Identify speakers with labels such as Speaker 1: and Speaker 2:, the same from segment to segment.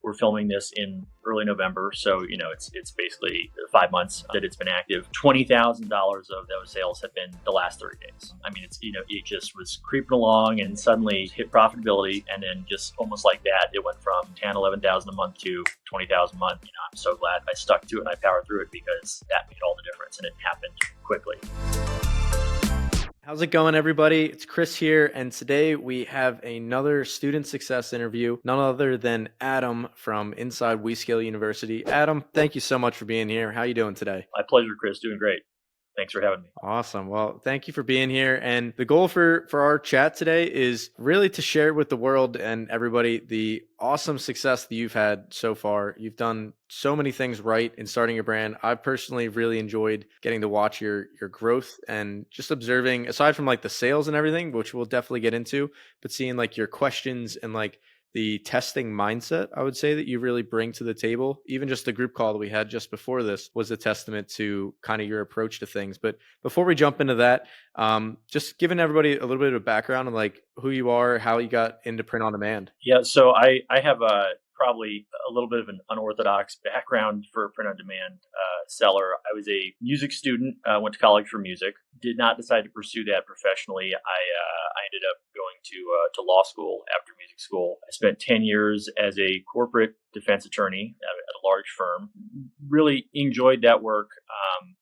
Speaker 1: We're filming this in early November, so it's basically 5 months that it's been active. $20,000 of those sales have been the last 30 days. I mean, it just was creeping along and suddenly hit profitability, and then just almost like that, it went from 10, 11,000 a month to 20,000 a month. I'm so glad I stuck to it and I powered through it, because that made all the difference, and it happened quickly.
Speaker 2: How's it going, everybody? It's Chris here, and today we have another student success interview, none other than Adam from Inside WeScale University. Adam, thank you so much for being here. How are you doing today?
Speaker 1: My pleasure, Chris. Doing great. Thanks for having me.
Speaker 2: Awesome. Well, thank you for being here. And the goal for our chat today is really to share with the world and everybody the awesome success that you've had so far. You've done so many things right in starting your brand. I've personally really enjoyed getting to watch your growth and just observing, aside from like the sales and everything, which we'll definitely get into, but seeing like your questions and like the testing mindset, I would say, that you really bring to the table. Even just the group call that we had just before this was a testament to kind of your approach to things. But before we jump into that, just giving everybody a little bit of background on like who you are, how you got into print on demand.
Speaker 1: Yeah, so I have probably a little bit of an unorthodox background for a print on demand seller. I was a music student, went to college for music, did not decide to pursue that professionally. I ended up going to law school after music school. I spent 10 years as a corporate defense attorney at a large firm. Really enjoyed that work,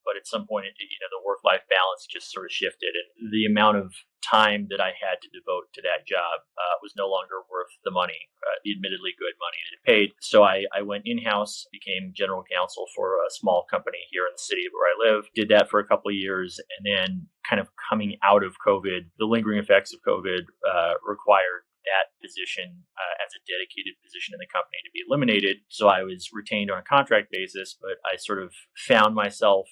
Speaker 1: but at some point, the work-life balance just sort of shifted, and the amount of time that I had to devote to that job was no longer worth the money, the admittedly good money that it paid. So I went in-house, became general counsel for a small company here in the city where I live, did that for a couple of years, and then kind of coming out of COVID, the lingering effects of COVID required that position as a dedicated position in the company to be eliminated. So I was retained on a contract basis, but I sort of found myself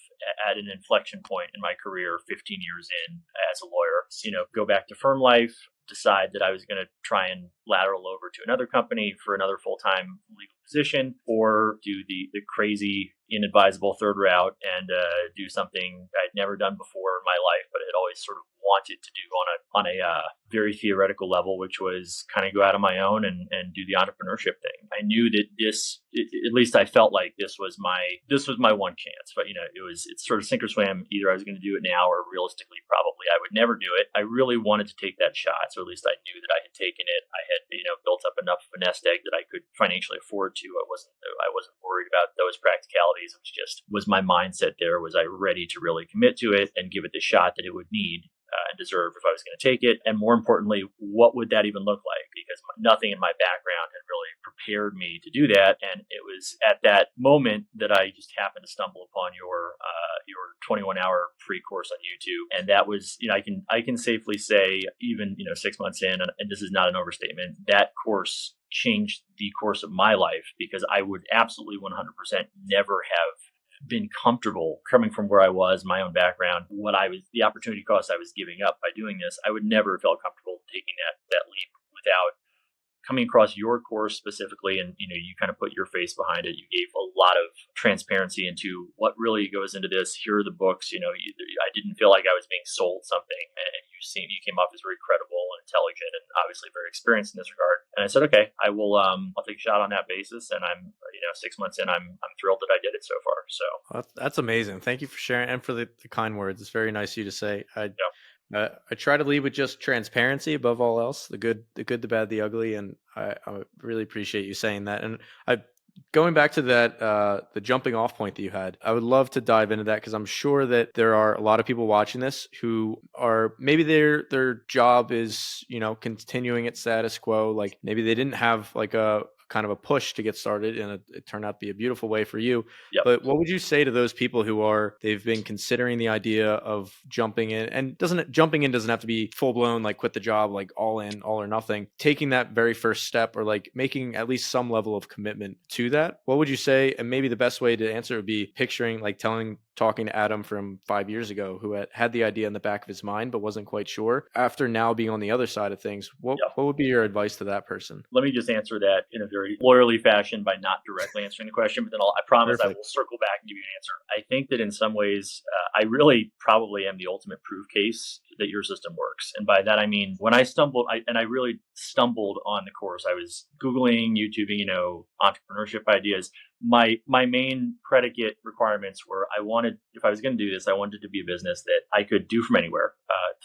Speaker 1: at an inflection point in my career 15 years in as a lawyer. So, go back to firm life, decide that I was going to try and lateral over to another company for another full-time legal position, or do the crazy, inadvisable third route and do something I'd never done before in my life, but had always sort of wanted to do on a very theoretical level, which was kind of go out on my own and do the entrepreneurship thing. I knew that at least I felt like this was my one chance, but it's sort of sink or swim. Either I was going to do it now, or realistically, probably I would never do it. I really wanted to take that shot. So at least I knew that I had taken it. I had, built up enough of a nest egg that I could financially afford to. I wasn't worried about those practicalities. It was my mindset there. Was I ready to really commit to it and give it the shot that it would need and deserve if I was going to take it? And more importantly, what would that even look like? Because nothing in my background had really prepared me to do that. And it was at that moment that I just happened to stumble upon your 21-hour free course on YouTube. And that was, I can safely say, even 6 months in, and this is not an overstatement, that course changed the course of my life, because I would absolutely 100% never have been comfortable coming from where I was, my own background, the opportunity cost I was giving up by doing this. I would never have felt comfortable taking that leap without coming across your course specifically. And, you kind of put your face behind it. You gave a lot of transparency into what really goes into this. Here are the books, I didn't feel like I was being sold something, and you came off as very credible and intelligent and obviously very experienced in this regard. And I said, okay, I'll take a shot on that basis. And I'm, 6 months in, I'm thrilled that I did it so far. So
Speaker 2: that's amazing. Thank you for sharing and for the kind words. It's very nice of you to say. I try to lead with just transparency above all else, the good, the bad, the ugly. And I really appreciate you saying that. And going back to that, the jumping off point that you had, I would love to dive into that, because I'm sure that there are a lot of people watching this who are, maybe their job is, continuing at status quo. Like maybe they didn't have like a kind of a push to get started, and it turned out to be a beautiful way for you.
Speaker 1: Yep.
Speaker 2: But what would you say to those people they've been considering the idea of jumping in, and jumping in doesn't have to be full blown, like quit the job, like all in, all or nothing, taking that very first step, or like making at least some level of commitment to that? What would you say? And maybe the best way to answer would be picturing, like talking to Adam from 5 years ago, who had the idea in the back of his mind, but wasn't quite sure. After now being on the other side of things, what would be your advice to that person?
Speaker 1: Let me just answer that in a very lawyerly fashion by not directly answering the question, but then I promise I will circle back and give you an answer. I think that in some ways, I really probably am the ultimate proof case that your system works. And by that I mean when I stumbled, I really stumbled on the course. I was googling, YouTubing, entrepreneurship ideas. My main predicate requirements were, I wanted, if I was going to do this, I wanted it to be a business that I could do from anywhere,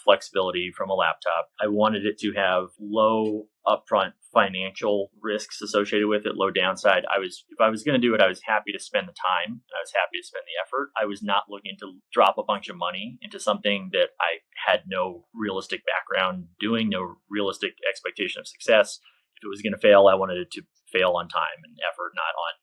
Speaker 1: flexibility from a laptop. I wanted it to have low upfront financial risks associated with it, low downside. If I was going to do it, I was happy to spend the time and I was happy to spend the effort. I was not looking to drop a bunch of money into something that I had no realistic background doing, no realistic expectation of success. If it was going to fail, I wanted it to fail on time and effort, not on,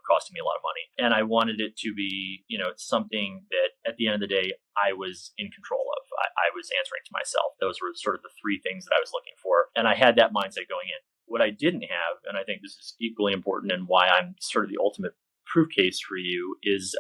Speaker 1: costing me a lot of money. And I wanted it to be, something that at the end of the day, I was in control of. I was answering to myself. Those were sort of the three things that I was looking for. And I had that mindset going in. What I didn't have, and I think this is equally important and why I'm sort of the ultimate proof case for you, is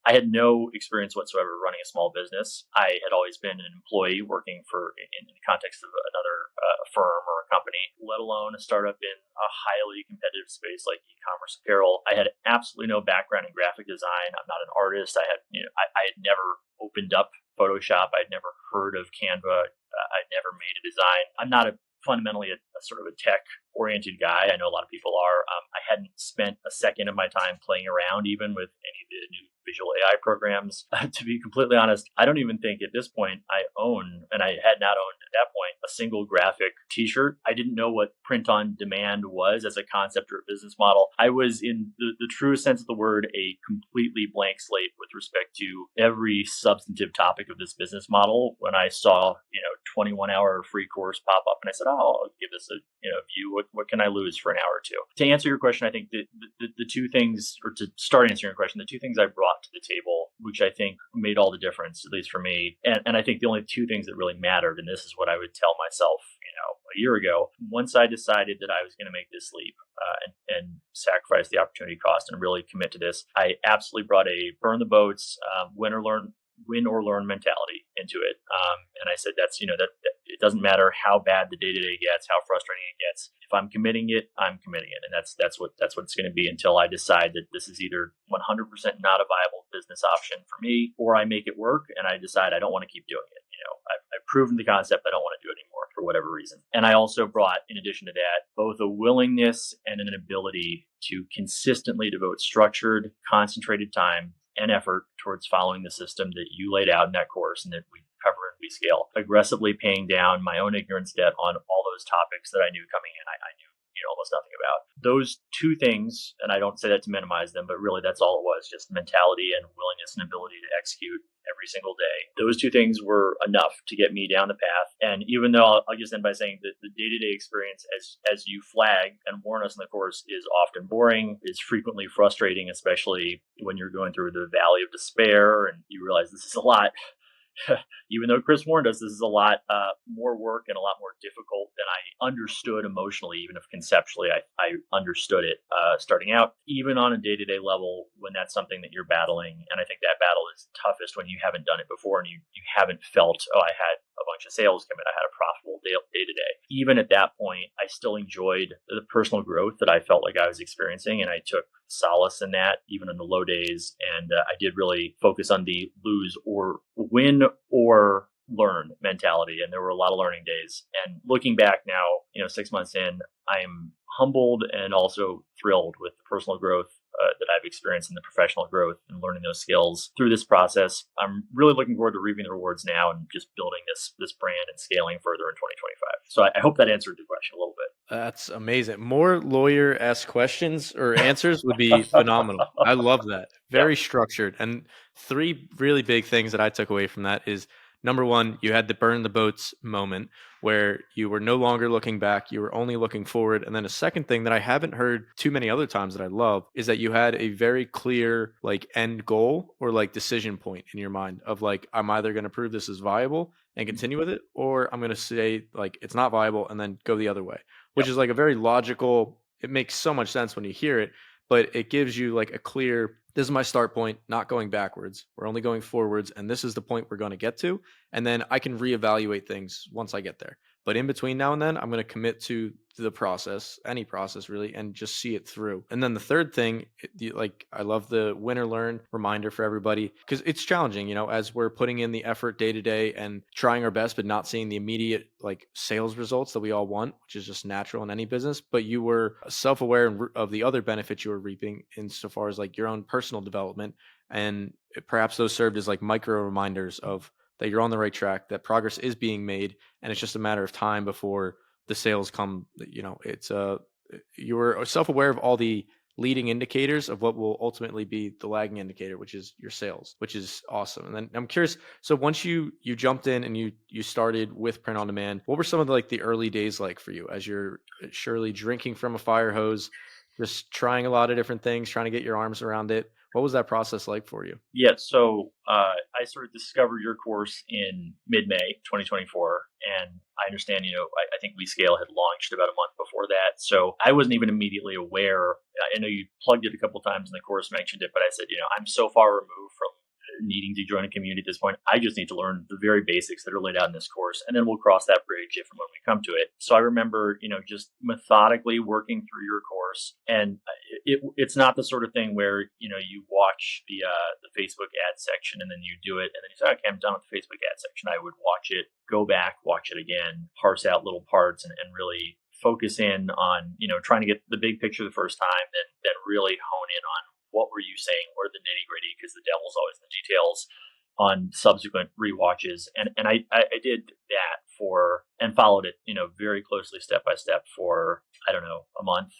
Speaker 1: I had no experience whatsoever running a small business. I had always been an employee working in the context of another firm or a company, let alone a startup in a highly competitive space like e-commerce apparel. I had absolutely no background in graphic design. I'm not an artist. I had never opened up Photoshop. I'd never heard of Canva. I'd never made a design. I'm not fundamentally a sort of a tech oriented guy. I know a lot of people are. I hadn't spent a second of my time playing around even with any of the new visual AI programs. To be completely honest, I don't even think at this point I own, and I had not owned at that point, a single graphic t-shirt. I didn't know what print on demand was as a concept or a business model. I was, in the truest sense of the word, a completely blank slate with respect to every substantive topic of this business model. When I saw, 21-hour free course pop up, and I said, oh, I'll give this a view. What can I lose for an hour or two? To answer your question, I think the two things, or to start answering your question, the two things I brought to the table, which I think made all the difference, at least for me, and I think the only two things that really mattered, and this is what I would tell myself, a year ago, once I decided that I was going to make this leap and sacrifice the opportunity cost and really commit to this, I absolutely brought a burn the boats, win or learn mentality into it. And I said, that's, that it doesn't matter how bad the day to day gets, how frustrating it gets. If I'm committing it, I'm committing it. And that's what it's going to be until I decide that this is either 100% not a viable business option for me, or I make it work and I decide I don't want to keep doing it. I've proven the concept. I don't want to do it anymore for whatever reason. And I also brought, in addition to that, both a willingness and an ability to consistently devote structured, concentrated time and effort towards following the system that you laid out in that course and that we cover and we scale, aggressively paying down my own ignorance debt on all those topics that I knew coming in. I knew almost nothing about. Those two things, and I don't say that to minimize them, but really that's all it was, just mentality and willingness and ability to execute every single day. Those two things were enough to get me down the path. And even though I'll just end by saying that the day-to-day experience, as you flag and warn us in the course, is often boring, is frequently frustrating, especially when you're going through the valley of despair and you realize this is a lot. Even though Chris warned us, this is a lot more work and a lot more difficult than I understood emotionally, even if conceptually I understood it starting out, even on a day-to-day level when that's something that you're battling. And I think that battle is toughest when you haven't done it before and you haven't felt, oh, I had a bunch of sales come in, I had a profitable day-to-day. Even at that point, I still enjoyed the personal growth that I felt like I was experiencing, and I took solace in that, even in the low days. And I did really focus on the lose or win or learn mentality. And there were a lot of learning days. And looking back now, 6 months in, I am humbled and also thrilled with the personal growth that I've experienced in the professional growth and learning those skills through this process. I'm really looking forward to reaping the rewards now and just building this brand and scaling further in 2025. So I hope that answered the question a little bit.
Speaker 2: That's amazing. More lawyer-esque questions or answers would be phenomenal. I love that. Very structured. And three really big things that I took away from that is, number one, you had the burn the boats moment where you were no longer looking back, you were only looking forward. And then a second thing that I haven't heard too many other times that I love is that you had a very clear end goal or decision point in your mind of I'm either going to prove this is viable and continue with it, or I'm going to say it's not viable and then go the other way, which is a very logical, it makes so much sense when you hear it, but it gives you a clear, this is my start point, not going backwards. We're only going forwards, and this is the point we're going to get to. And then I can reevaluate things once I get there, But in between now and then, I'm going to commit to the process, any process really, and just see it through. And then the third thing, like I love the win or learn reminder for everybody because it's challenging, as we're putting in the effort day to day and trying our best, but not seeing the immediate like sales results that we all want, which is just natural in any business. But you were self aware of the other benefits you were reaping insofar as like your own personal development. And perhaps those served as like micro reminders of that you're on the right track, that progress is being made, and it's just a matter of time before the sales come. It's you're self-aware of all the leading indicators of what will ultimately be the lagging indicator, which is your sales, which is awesome. And then I'm curious, so once you jumped in and you started with print on demand, what were some of the early days like for you as you're surely drinking from a fire hose, just trying a lot of different things, trying to get your arms around it? What was that process like for you?
Speaker 1: Yeah, so I sort of discovered your course in mid-May 2024, and I understand, I think WeScale had launched about a month before that, so I wasn't even immediately aware. I know you plugged it a couple times in the course, mentioned it, but I said, I'm so far removed from needing to join a community at this point. I just need to learn the very basics that are laid out in this course, and then we'll cross that bridge if and when we come to it. So I remember, just methodically working through your course, and it's not the sort of thing where you watch the Facebook ad section and then you do it, and then you say, okay, I'm done with the Facebook ad section. I would watch it, go back, watch it again, parse out little parts, and really focus in on trying to get the big picture the first time, then really hone in on what were you saying, where the nitty gritty, because the devil's always in the details on subsequent rewatches. And I did that and followed it, very closely step by step for, I don't know, a month,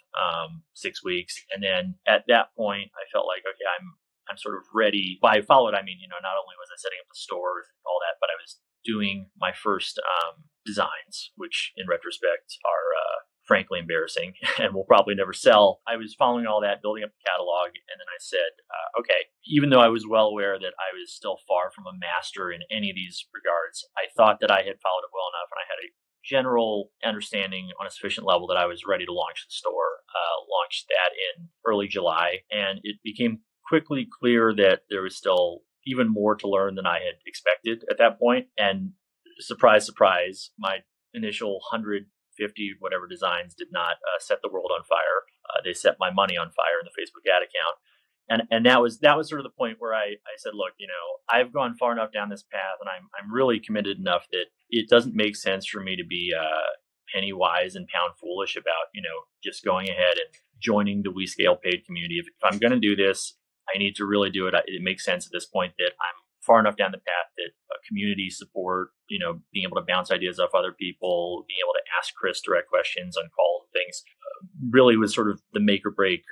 Speaker 1: 6 weeks. And then at that point, I felt like, okay, I'm sort of ready. By followed, I mean, not only was I setting up the stores and all that, but I was doing my first designs, which in retrospect are frankly embarrassing and will probably never sell. I was following all that, building up the catalog, and then I said, okay, even though I was well aware that I was still far from a master in any of these regards, I thought that I had followed it well enough, and I had a general understanding on a sufficient level that I was ready to launch the store. Launched that in early July, and it became quickly clear that there was still even more to learn than I had expected at that point. And surprise, surprise, my initial 150 whatever designs did not set the world on fire. They set my money on fire in the Facebook ad account. And that was sort of the point where I said, look, I've gone far enough down this path, and I'm really committed enough that it doesn't make sense for me to be penny wise and pound foolish about just going ahead and joining the WeScale paid community. If I'm going to do this, I need to really do it. It makes sense at this point that I'm far enough down the path that community support, being able to bounce ideas off other people, being able to ask Chris direct questions on calls and things, really was sort of the make or break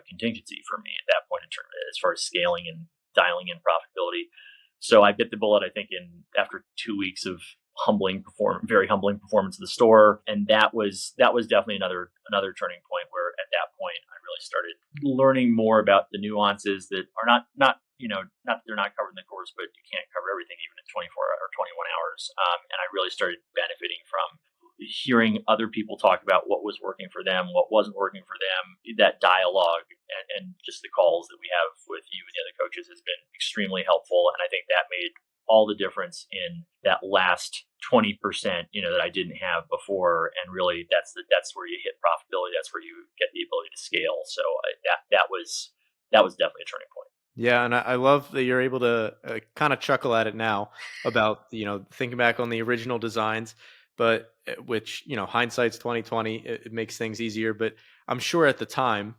Speaker 1: contingency for me at that point in terms as far as scaling and dialing in profitability. So I bit the bullet, I think, after 2 weeks of very humbling performance of the store, and that was definitely another turning point where at that point I really started learning more about the nuances that are not not that they're not covered in the course, but you can't cover everything even in 24 or 21 hours. And I really started benefiting from hearing other people talk about what was working for them, what wasn't working for them. That dialogue and just the calls that we have with you and the other coaches has been extremely helpful. And I think that made all the difference in that last 20%, that I didn't have before. And really that's where you hit profitability. That's where you get the ability to scale. So that was definitely a turning point.
Speaker 2: Yeah, and I love that you're able to kind of chuckle at it now about thinking back on the original designs, but which hindsight's 2020. It makes things easier, but I'm sure at the time,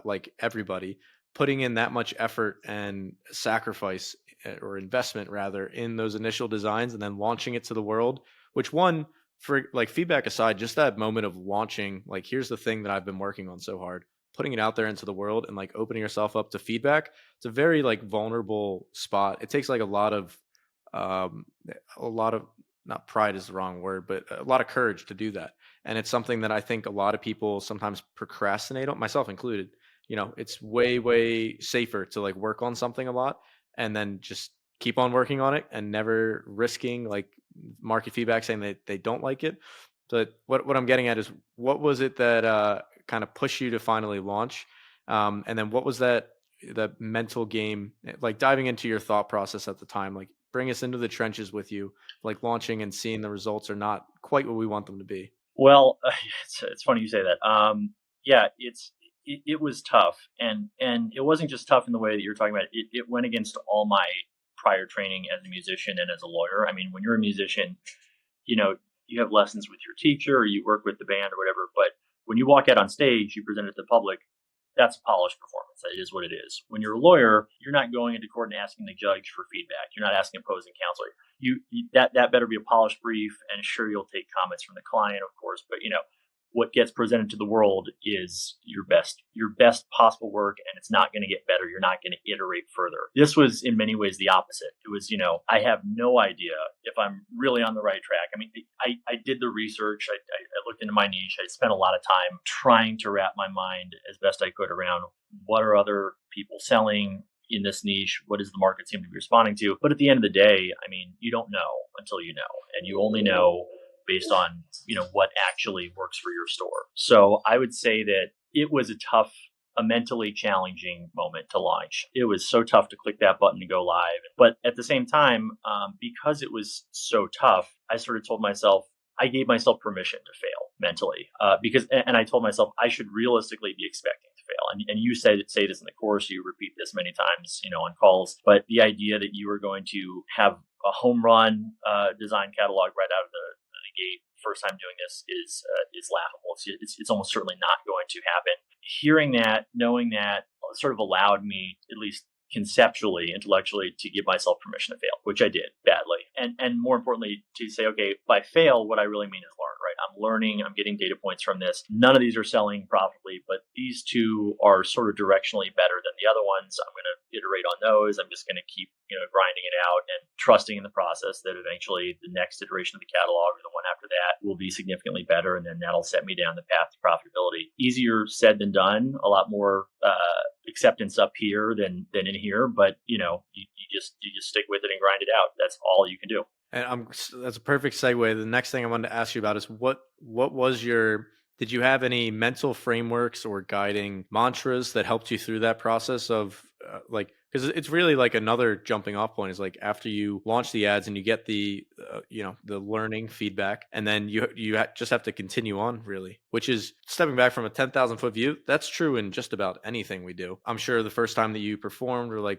Speaker 2: like everybody, putting in that much effort and sacrifice or investment rather in those initial designs and then launching it to the world, which one for like feedback aside, just that moment of launching, like here's the thing that I've been working on so hard, putting it out there into the world and like opening yourself up to feedback, it's a very like vulnerable spot. It takes like um a lot of, not pride is the wrong word, but a lot of courage to do that. And it's something that I think a lot of people sometimes procrastinate on, myself included. It's way safer to like work on something a lot and then just keep on working on it and never risking like market feedback saying that they don't like it. But what I'm getting at is, what was it that kind of pushed you to finally launch? And then what was that mental game like, diving into your thought process at the time? Like, bring us into the trenches with you, like launching and seeing the results are not quite what we want them to be.
Speaker 1: Well, it's funny you say that. Yeah, it was tough, and it wasn't just tough in the way that you're talking about. It went against all my prior training as a musician and as a lawyer. I mean, when you're a musician, you know, you have lessons with your teacher or you work with the band or whatever. But when you walk out on stage, you present it to the public. That's a polished performance. That is what it is. When you're a lawyer, you're not going into court and asking the judge for feedback. You're not asking opposing counsel. That better be a polished brief, and sure, you'll take comments from the client, of course. But what gets presented to the world is your best possible work, and it's not going to get better. You're not going to iterate further. This was in many ways the opposite. It was, I have no idea if I'm really on the right track. I mean, I did the research. I looked into my niche. I spent a lot of time trying to wrap my mind as best I could around what are other people selling in this niche? What does the market seem to be responding to? But at the end of the day, I mean, you don't know until you know, and you only know based on what actually works for your store. So I would say that it was a mentally challenging moment to launch. It was so tough to click that button to go live, but at the same time, because it was so tough, I sort of told myself, I gave myself permission to fail mentally, and I told myself I should realistically be expecting to fail. And you say this in the course, you repeat this many times, on calls, but the idea that you are going to have a home run design catalog right out of the gate first time doing this is laughable. It's almost certainly not going to happen. Hearing that, knowing that, sort of allowed me, at least conceptually, intellectually, to give myself permission to fail, which I did badly. And more importantly, to say, okay, by fail, what I really mean is learn, right? I'm learning, I'm getting data points from this. None of these are selling profitably, but these two are sort of directionally better than the other ones. I'm going to iterate on those. I'm just going to keep, grinding it out and trusting in the process that eventually the next iteration of the catalog or the one after that will be significantly better. And then that'll set me down the path to profitability. Easier said than done, a lot more, acceptance up here than in here, but you just stick with it and grind it out. That's all you can do.
Speaker 2: And that's a perfect segue. The next thing I wanted to ask you about is what was did you have any mental frameworks or guiding mantras that helped you through that process of because it's really like another jumping off point is like after you launch the ads and you get the the learning feedback, and then you just have to continue on, really, which is stepping back from a 10,000-foot view. That's true in just about anything we do. I'm sure the first time that you performed, or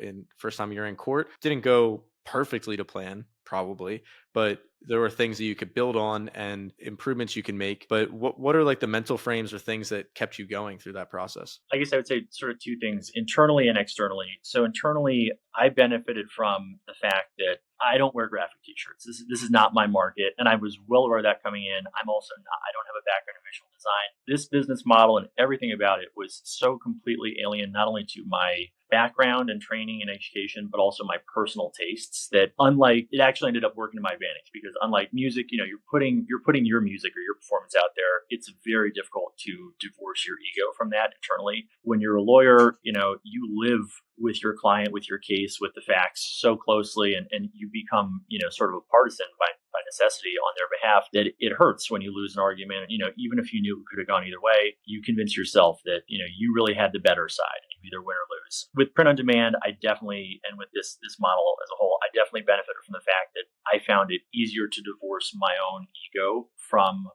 Speaker 2: in first time you're in court, didn't go perfectly to plan, probably, but there were things that you could build on and improvements you can make. But what are like the mental frames or things that kept you going through that process?
Speaker 1: I guess I would say sort of two things, internally and externally. So internally, I benefited from the fact that I don't wear graphic t-shirts. This is not my market. And I was well aware of that coming in. I don't have a background in visual design. This business model and everything about it was so completely alien, not only to my background and training and education, but also my personal tastes, that it actually ended up working to my advantage, because unlike music, you're putting your music or your performance out there. It's very difficult to divorce your ego from that internally. When you're a lawyer, you live with your client, with your case, with the facts so closely, and you become, sort of a partisan by necessity on their behalf, that it hurts when you lose an argument. Even if you knew it could have gone either way, you convince yourself that, you really had the better side, and you either win or lose. With print on demand, I definitely, and with this model as a whole, I definitely benefited from the fact that I found it easier to divorce my own ego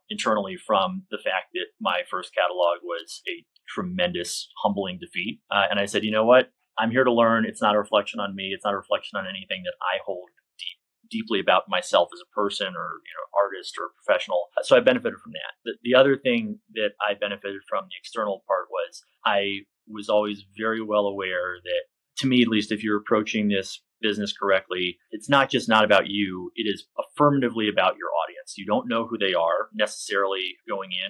Speaker 1: internally from the fact that my first catalog was a tremendous, humbling defeat. And I said, you know what? I'm here to learn. It's not a reflection on me. It's not a reflection on anything that I hold deeply about myself as a person or artist or professional. So I benefited from that. The other thing that I benefited from, the external part, was I was always very well aware that, to me at least, if you're approaching this business correctly, it's not about you. It is affirmatively about your audience. You don't know who they are necessarily going in.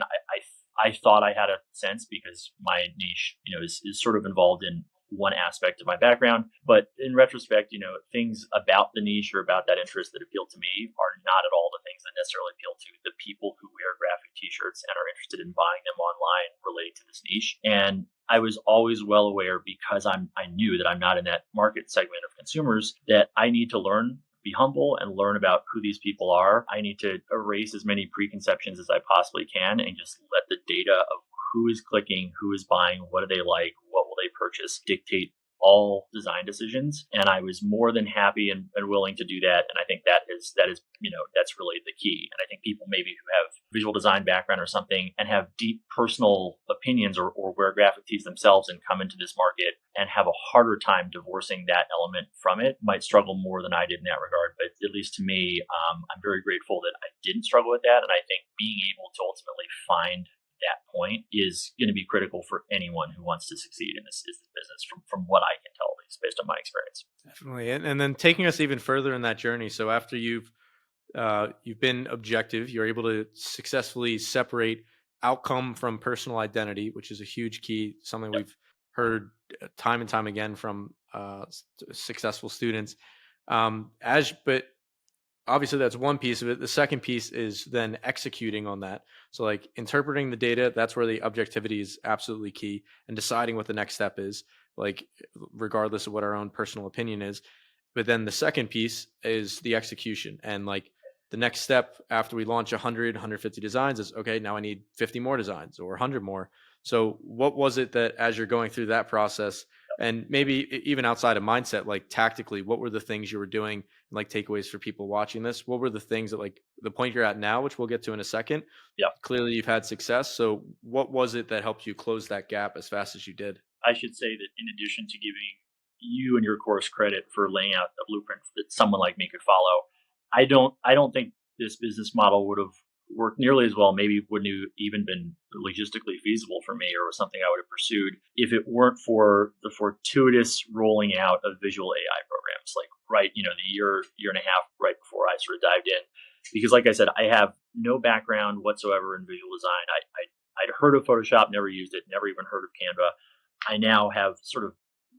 Speaker 1: I thought I had a sense, because my niche, is sort of involved in one aspect of my background. But in retrospect, things about the niche or about that interest that appeal to me are not at all the things that necessarily appeal to the people who wear graphic t-shirts and are interested in buying them online related to this niche. And I was always well aware, because I knew that I'm not in that market segment of consumers, that I need to learn, be humble, and learn about who these people are. I need to erase as many preconceptions as I possibly can and just let the data of who is clicking, who is buying, what do they like, what will they purchase, dictate all design decisions, and I was more than happy and willing to do that. And I think that is that's really the key. And I think people maybe who have visual design background or something and have deep personal opinions or wear graphic tees themselves and come into this market and have a harder time divorcing that element from it might struggle more than I did in that regard. But at least to me, I'm very grateful that I didn't struggle with that. And I think being able to ultimately find that point is going to be critical for anyone who wants to succeed in this business from what I can tell, at least based on my experience.
Speaker 2: Definitely. And then taking us even further in that journey. So after you've been objective, you're able to successfully separate outcome from personal identity, which is a huge key, something
Speaker 1: Yep.
Speaker 2: we've heard time and time again from successful students. But obviously that's one piece of it. The second piece is then executing on that. So like interpreting the data, that's where the objectivity is absolutely key, and deciding what the next step is, like regardless of what our own personal opinion is. But then the second piece is the execution. And like the next step after we launch 100, 150 designs is okay, now I need 50 more designs or 100 more. So what was it that as you're going through that process, and maybe even outside of mindset, like tactically, what were the things you were doing, like takeaways for people watching this? What were the things that, like the point you're at now, which we'll get to in a second?
Speaker 1: Yeah.
Speaker 2: Clearly you've had success. So what was it that helped you close that gap as fast as you did?
Speaker 1: I should say that in addition to giving you and your course credit for laying out a blueprint that someone like me could follow, I don't think this business model would have worked nearly as well. Maybe wouldn't have even been logistically feasible for me or something I would have pursued if it weren't for the fortuitous rolling out of visual AI programs. Like right, the year and a half right before I sort of dived in, because like I said, I have no background whatsoever in visual design. I'd heard of Photoshop, never used it, never even heard of Canva. I now have sort of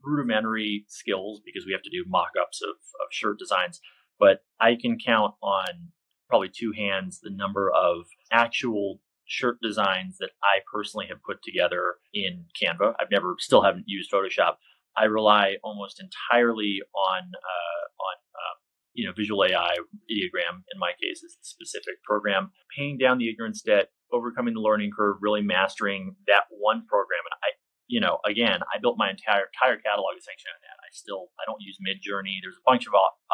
Speaker 1: rudimentary skills because we have to do mock-ups of shirt designs, but I can count on probably two hands the number of actual shirt designs that I personally have put together in Canva. Still haven't used Photoshop. I rely almost entirely on visual AI. Ideogram in my case is the specific program. Paying down the ignorance debt, overcoming the learning curve, really mastering that one program, and again, I built my entire catalog essentially on that. I don't use Mid Journey. There's a bunch of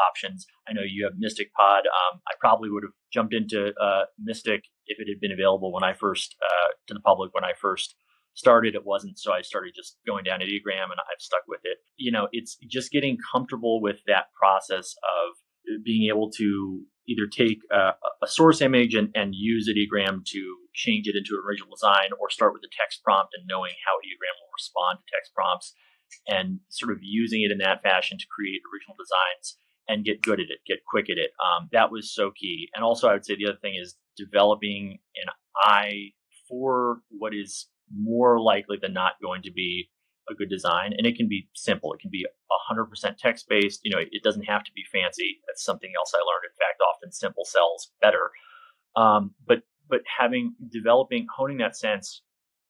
Speaker 1: options. I know you have Mystic Pod. I probably would have jumped into Mystic if it had been available when I first to the public when I first started. It wasn't, so I started just going down Ideogram, and I've stuck with it. It's just getting comfortable with that process of being able to either take a source image and use Ideogram to change it into an original design, or start with the text prompt and knowing how Ideogram will respond to text prompts and sort of using it in that fashion to create original designs and get good at it, get quick at it. That was so key. And also, I would say the other thing is developing an eye for what is more likely than not going to be a good design. And it can be simple. It can be 100% text based. It doesn't have to be fancy. That's something else I learned. In fact, often simple sells better. But honing that sense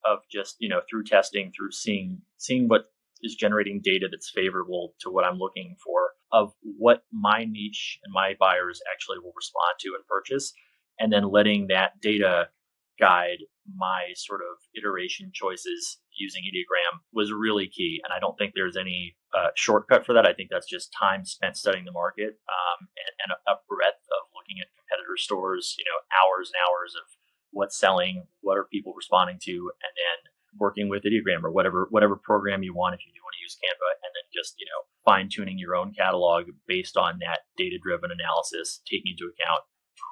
Speaker 1: of just, through testing, through seeing what is generating data that's favorable to what I'm looking for, of what my niche and my buyers actually will respond to and purchase, and then letting that data guide my sort of iteration choices using Ideogram was really key. And I don't think there's any shortcut for that. I think that's just time spent studying the market, and a breadth of looking at competitor stores, hours and hours of what's selling, what are people responding to, and then working with Ideogram or whatever program you want if you do want to use Canva, and then just fine tuning your own catalog based on that data driven analysis, taking into account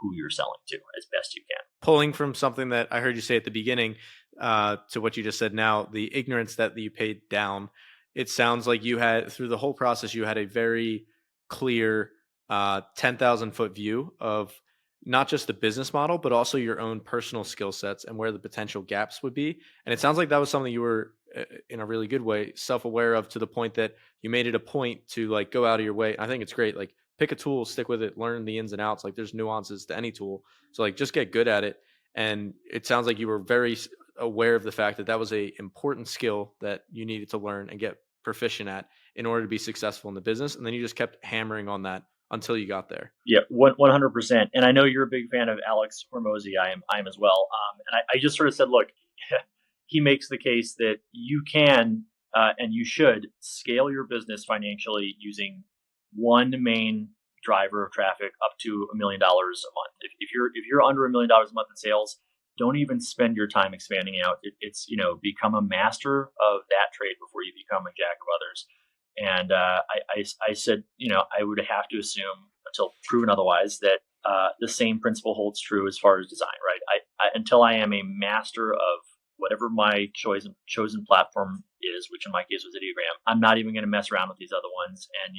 Speaker 1: who you're selling to as best you can.
Speaker 2: Pulling from something that I heard you say at the beginning to what you just said now, the ignorance that you paid down, it sounds like you had, through the whole process, you had a very clear 10,000 foot view of not just the business model, but also your own personal skill sets and where the potential gaps would be. And it sounds like that was something you were, in a really good way, self-aware of, to the point that you made it a point to like go out of your way. I think it's great. Like pick a tool, stick with it, learn the ins and outs. Like there's nuances to any tool. So like just get good at it. And it sounds like you were very aware of the fact that that was a important skill that you needed to learn and get proficient at in order to be successful in the business. And then you just kept hammering on that until you got there.
Speaker 1: Yeah, 100%. And I know you're a big fan of Alex Hormozy. I am as well. And I just sort of said, look, he makes the case that you can and you should scale your business financially using one main driver of traffic up to $1 million a month. If you're under $1 million a month in sales, don't even spend your time expanding out. It's become a master of that trade before you become a jack of others. And I said, I would have to assume until proven otherwise that the same principle holds true as far as design, right? Until I am a master of whatever my chosen platform is, which in my case was Ideogram, I'm not even going to mess around with these other ones. And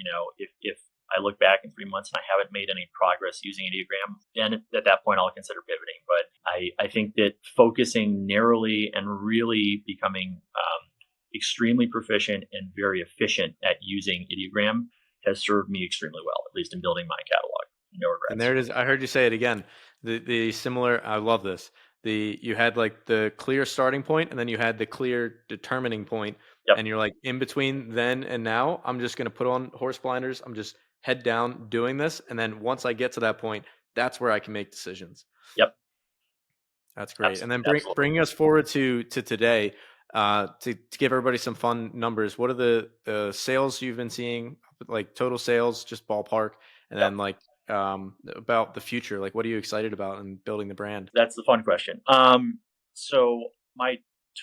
Speaker 1: if I look back in 3 months and I haven't made any progress using Ideogram, then at that point I'll consider pivoting. But I think that focusing narrowly and really becoming extremely proficient and very efficient at using Ideogram has served me extremely well, at least in building my catalog. No
Speaker 2: And
Speaker 1: regrets.
Speaker 2: there it is. I heard you say it again. The similar. I love this. You had like the clear starting point, and then you had the clear determining point,
Speaker 1: Yep.
Speaker 2: and you're like in between then and now. I'm just gonna put on horse blinders. I'm just head down doing this, and then once I get to that point, that's where I can make decisions.
Speaker 1: Yep.
Speaker 2: That's great. And then
Speaker 1: Absolutely.
Speaker 2: bringing us forward to today, to give everybody some fun numbers. What are the sales you've been seeing, like total sales, just ballpark, and
Speaker 1: Yep.
Speaker 2: then like about the future, like what are you excited about in building the brand?
Speaker 1: That's the fun question. So my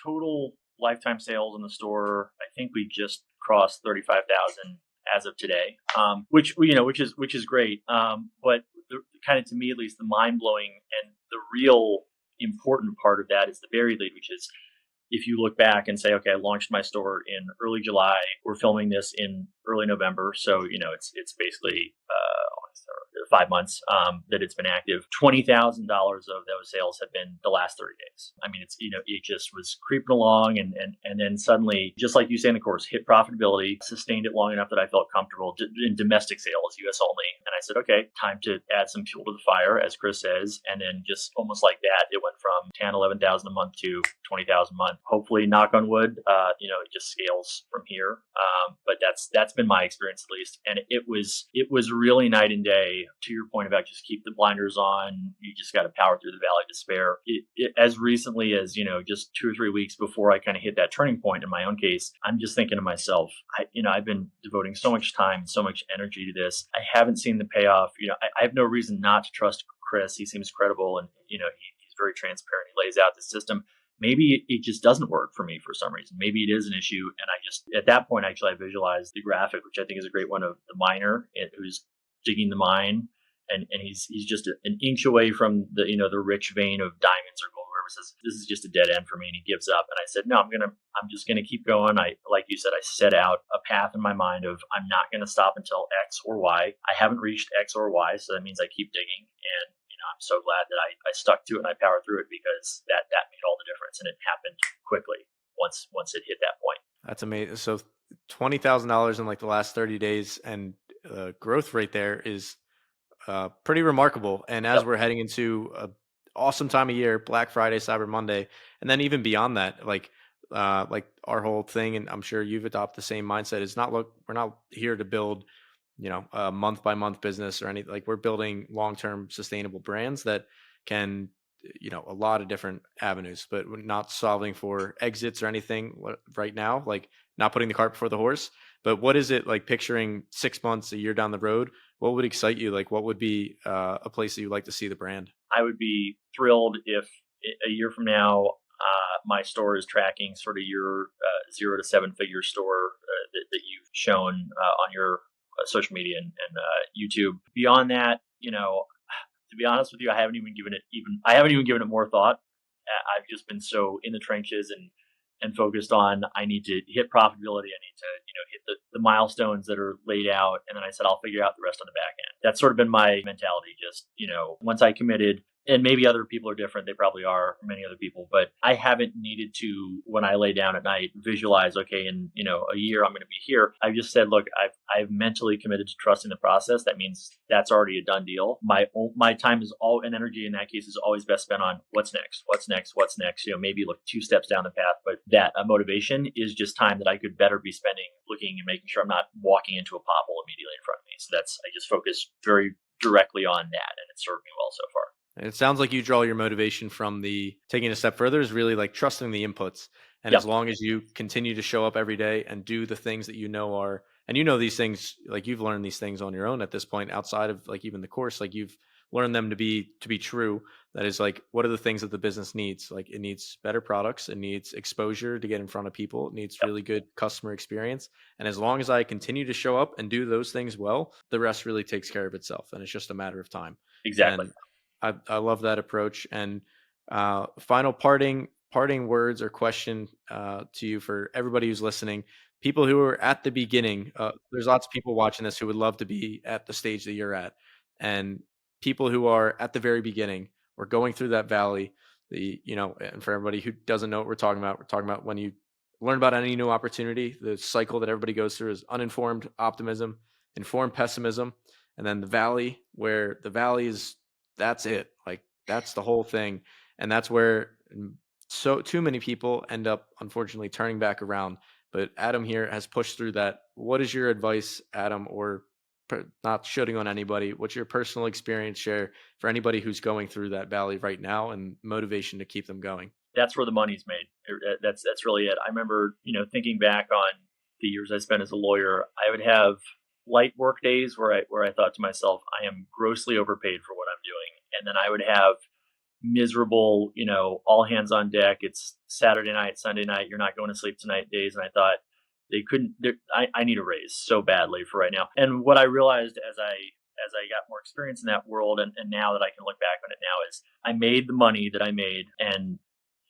Speaker 1: total lifetime sales in the store, I think we just crossed 35,000 as of today, which is great. But kind of to me, at least, the mind blowing and the real important part of that is the buried lead, which is if you look back and say, okay, I launched my store in early July, we're filming this in early November, so it's basically 5 months that it's been active. $20,000 of those sales have been the last 30 days. I mean, it just was creeping along, and then suddenly, just like you say in the course, hit profitability, sustained it long enough that I felt comfortable in domestic sales, US only. And I said, okay, time to add some fuel to the fire, as Chris says. And then just almost like that, it went from 10, 11,000 a month to 20,000 a month. Hopefully, knock on wood, it just scales from here. But that's been my experience, at least. And it was really night and day. To your point about just keep the blinders on, you just got to power through the valley of despair. As recently as just 2 or 3 weeks before I kind of hit that turning point in my own case, I'm just thinking to myself, I've been devoting so much time, so much energy to this. I haven't seen the payoff. I have no reason not to trust Chris. He seems credible, and he's very transparent. He lays out the system. Maybe it just doesn't work for me for some reason. Maybe it is an issue. And I just, at that point, actually, I visualized the graphic, which I think is a great one, of the miner who's digging the mine. And he's just an inch away from the rich vein of diamonds or gold, whatever. Says this is just a dead end for me, and he gives up. And I said, no, I'm just gonna keep going. Like you said, I set out a path in my mind of I'm not gonna stop until X or Y. I haven't reached X or Y, so that means I keep digging. And I'm so glad that I stuck to it and I powered through it, because that made all the difference, and it happened quickly once it hit that point.
Speaker 2: That's amazing. So $20,000 in like the last 30 days, and growth rate there is pretty remarkable. And as
Speaker 1: Yep.
Speaker 2: we're heading into a awesome time of year, Black Friday, Cyber Monday, and then even beyond that, like our whole thing, and I'm sure you've adopted the same mindset, is we're not here to build, a month by month business or anything. Like, we're building long-term sustainable brands that can, a lot of different avenues, but we're not solving for exits or anything right now, like not putting the cart before the horse. But what is it like picturing 6 months, a year down the road? What would excite you? Like, what would be a place that you'd like to see the brand?
Speaker 1: I would be thrilled if a year from now my store is tracking sort of your 0 to 7 figure store that you've shown on your social media and YouTube. Beyond that, to be honest with you, I haven't even given it more thought. I've just been so in the trenches and focused on I need to hit profitability. I need to hit the milestones that are laid out, and then I said I'll figure out the rest on the back end. That's sort of been my mentality. Just once I committed. And maybe other people are different. They probably are, many other people. But I haven't needed to, when I lay down at night, visualize, okay, in a year I'm going to be here. I've just said, look, I've mentally committed to trusting the process. That means that's already a done deal. My time is all, and energy in that case is always best spent on what's next. Maybe look 2 steps down the path. But that motivation is just time that I could better be spending looking and making sure I'm not walking into a pothole immediately in front of me. So I just focus very directly on that, and it's served me well so far.
Speaker 2: And it sounds like you draw your motivation from the taking a step further is really like trusting the inputs. And
Speaker 1: Yep.
Speaker 2: as long as you continue to show up every day and do the things that you know are, and you know these things, like you've learned these things on your own at this point, outside of like even the course, like you've learned them to be true. That is like, what are the things that the business needs? Like it needs better products, it needs exposure to get in front of people, it needs
Speaker 1: Yep.
Speaker 2: really good customer experience. And as long as I continue to show up and do those things well, the rest really takes care of itself. And it's just a matter of time.
Speaker 1: Exactly.
Speaker 2: And I love that approach. And final parting words or question to you for everybody who's listening. People who are at the beginning, there's lots of people watching this who would love to be at the stage that you're at, and people who are at the very beginning or going through that valley. And for everybody who doesn't know what we're talking about when you learn about any new opportunity, the cycle that everybody goes through is uninformed optimism, informed pessimism, and then the valley, where the valley is, that's it. Like that's the whole thing. And that's where so too many people end up unfortunately turning back around. But Adam here has pushed through that. What is your advice, Adam, or not shooting on anybody? What's your personal experience share for anybody who's going through that valley right now and motivation to keep them going?
Speaker 1: That's where the money's made. That's really it. I remember, thinking back on the years I spent as a lawyer, I would have light work days where I thought to myself, I am grossly overpaid for what I'm doing. And then I would have miserable, all hands on deck. It's Saturday night, Sunday night. You're not going to sleep tonight days. And I thought they couldn't. I need a raise so badly for right now. And what I realized as I got more experience in that world, and now that I can look back on it now, is I made the money that I made, and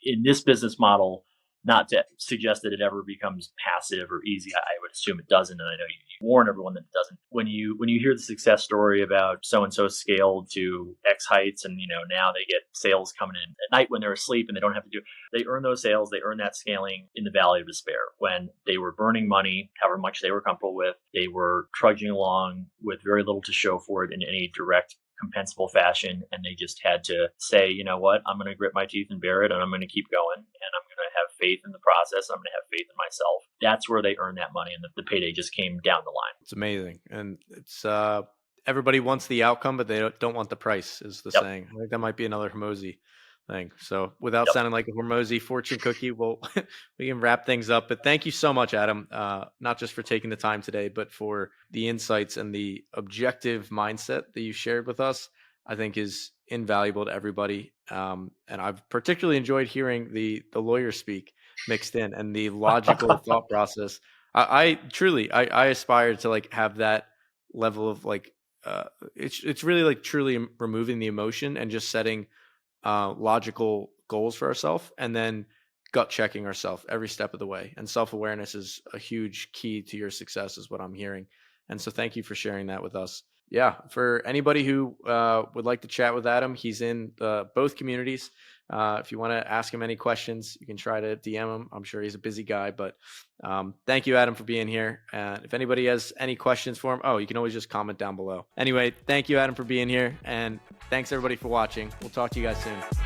Speaker 1: in this business model, not to suggest that it ever becomes passive or easy. I would assume it doesn't, and I know you warn everyone that it doesn't. When you hear the success story about so and so scaled to X heights, and now they get sales coming in at night when they're asleep and they don't have to do. They earn those sales, they earn that scaling in the valley of despair when they were burning money, however much they were comfortable with. They were trudging along with very little to show for it in any direct compensable fashion, and they just had to say, you know what, I'm going to grit my teeth and bear it, and I'm going to keep going, and I'm going to have faith in the process. I'm going to have faith in myself. That's where they earn that money, and the payday just came down the line.
Speaker 2: It's amazing. And it's everybody wants the outcome, but they don't want the price, is the
Speaker 1: Yep.
Speaker 2: saying. I think that might be another Hormozy thing. So without
Speaker 1: Yep.
Speaker 2: sounding like a Hormozy fortune cookie, we can wrap things up. But thank you so much, Adam, not just for taking the time today, but for the insights and the objective mindset that you shared with us. I think is invaluable to everybody. And I've particularly enjoyed hearing the lawyer speak mixed in and the logical thought process. I truly I aspire to like have that level of like it's really like truly removing the emotion and just setting logical goals for ourselves, and then gut checking ourselves every step of the way. And self-awareness is a huge key to your success, is what I'm hearing. And so thank you for sharing that with us. Yeah, for anybody who would like to chat with Adam, he's in both communities. If you want to ask him any questions, you can try to DM him. I'm sure he's a busy guy, but thank you, Adam, for being here. And if anybody has any questions for him, you can always just comment down below. Anyway, thank you, Adam, for being here. And thanks, everybody, for watching. We'll talk to you guys soon.